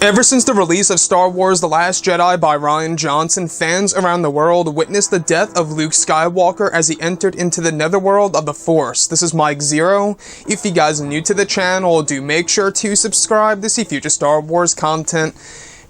Ever since the release of Star Wars The Last Jedi by Rian Johnson, fans around the world witnessed the death of Luke Skywalker as he entered into the netherworld of the Force. This is Mike Zero. If you guys are new to the channel, do make sure to subscribe to see future Star Wars content.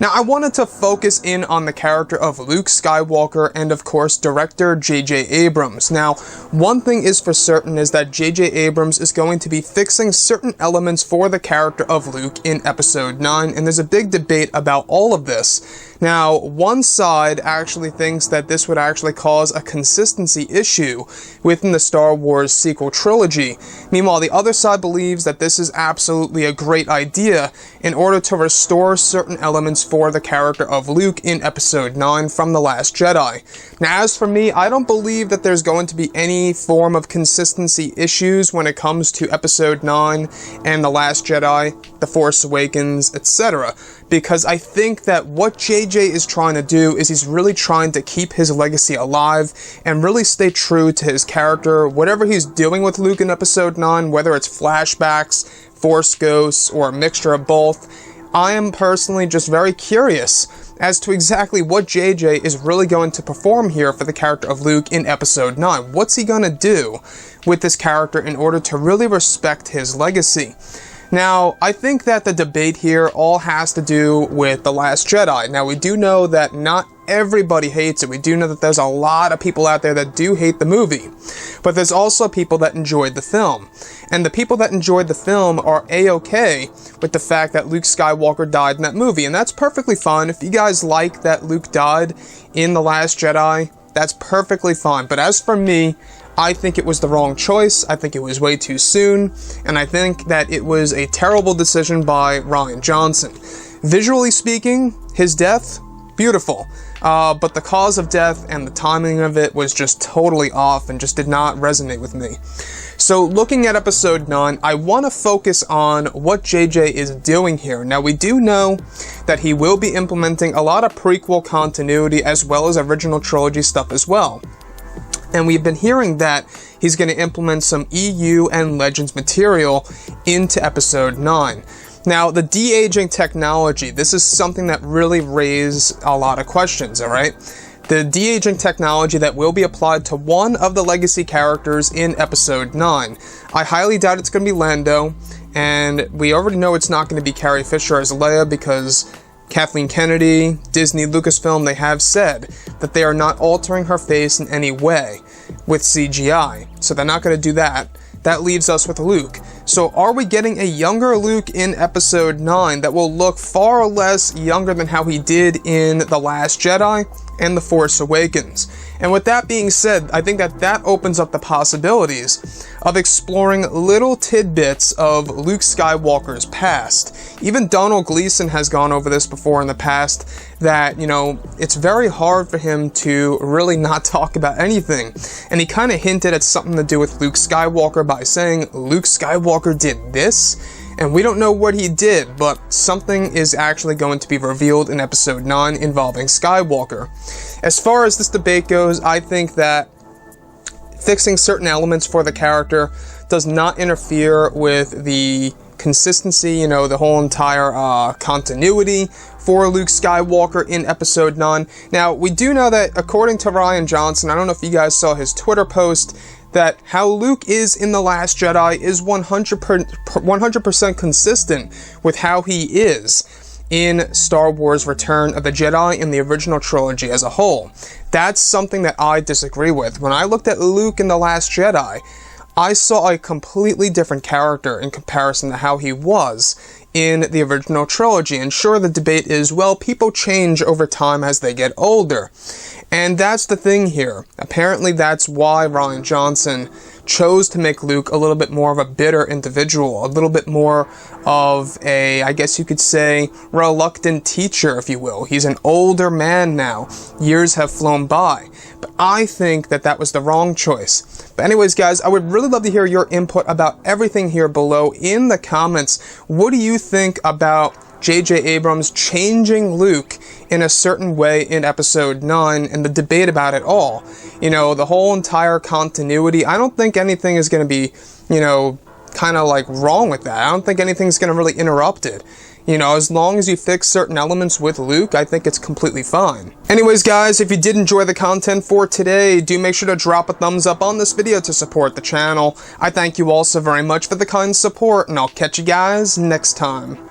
Now, I wanted to focus in on the character of Luke Skywalker and, of course, director J.J. Abrams. Now, one thing is for certain is that J.J. Abrams is going to be fixing certain elements for the character of Luke in Episode 9, and there's a big debate about all of this. Now, one side actually thinks that this would actually cause a consistency issue within the Star Wars sequel trilogy. Meanwhile, the other side believes that this is absolutely a great idea in order to restore certain elements for the character of Luke in Episode 9 from The Last Jedi. Now, as for me, I don't believe that there's going to be any form of consistency issues when it comes to Episode 9 and The Last Jedi, The Force Awakens, etc. Because I think that what JJ is trying to do is he's really trying to keep his legacy alive and really stay true to his character. Whatever he's doing with Luke in Episode 9, whether it's flashbacks, Force ghosts, or a mixture of both, I am personally just very curious as to exactly what JJ is really going to perform here for the character of Luke in Episode 9. What's he going to do with this character in order to really respect his legacy? Now, I think that the debate here all has to do with The Last Jedi. Now, we do know that not everybody hates it. We do know that there's a lot of people out there that do hate the movie. But there's also people that enjoyed the film. And the people that enjoyed the film are A-okay with the fact that Luke Skywalker died in that movie. And that's perfectly fine. If you guys like that Luke died in The Last Jedi, that's perfectly fine. But as for me, I think it was the wrong choice. I think it was way too soon, and I think that it was a terrible decision by Rian Johnson. Visually speaking, his death, beautiful, but the cause of death and the timing of it was just totally off and just did not resonate with me. So looking at Episode 9, I want to focus on what JJ is doing here. Now, we do know that he will be implementing a lot of prequel continuity as well as original trilogy stuff as well. And we've been hearing that he's going to implement some EU and Legends material into Episode 9. Now, the de-aging technology, this is something that really raised a lot of questions, alright? The de-aging technology that will be applied to one of the legacy characters in Episode 9. I highly doubt it's going to be Lando, and we already know it's not going to be Carrie Fisher as Leia because Kathleen Kennedy, Disney, Lucasfilm, they have said that they are not altering her face in any way with CGI. So they're not going to do that. That leaves us with Luke. So are we getting a younger Luke in Episode 9 that will look far less younger than how he did in The Last Jedi and The Force Awakens? And with that being said, I think that that opens up the possibilities of exploring little tidbits of Luke Skywalker's past. Even Donald Gleason has gone over this before in the past, that, you know, it's very hard for him to really not talk about anything. And he kind of hinted at something to do with Luke Skywalker by saying Luke Skywalker did this, and we don't know what he did, but something is actually going to be revealed in Episode 9 involving Skywalker. As far as this debate goes, I think that fixing certain elements for the character does not interfere with the consistency, you know, the whole entire continuity for Luke Skywalker in Episode 9. Now, we do know that according to Rian Johnson, I don't know if you guys saw his Twitter post, that how Luke is in The Last Jedi is 100% consistent with how he is in Star Wars Return of the Jedi in the original trilogy as a whole. That's something that I disagree with. When I looked at Luke in The Last Jedi, I saw a completely different character in comparison to how he was in the original trilogy. And sure, the debate is, well, people change over time as they get older. And that's the thing here. Apparently that's why Rian Johnson chose to make Luke a little bit more of a bitter individual, a little bit more of a, I guess you could say, reluctant teacher, if you will. He's an older man now. Years have flown by. But I think that that was the wrong choice. But anyways, guys, I would really love to hear your input about everything here below in the comments. What do you think about J.J. Abrams changing Luke in a certain way in Episode 9 and the debate about it all? You know, the whole entire continuity, I don't think anything is going to be, you know, kind of like wrong with that. I don't think anything's going to really interrupt it. You know, as long as you fix certain elements with Luke, I think it's completely fine. Anyways guys, if you did enjoy the content for today, do make sure to drop a thumbs up on this video to support the channel. I thank you all so very much for the kind support, and I'll catch you guys next time.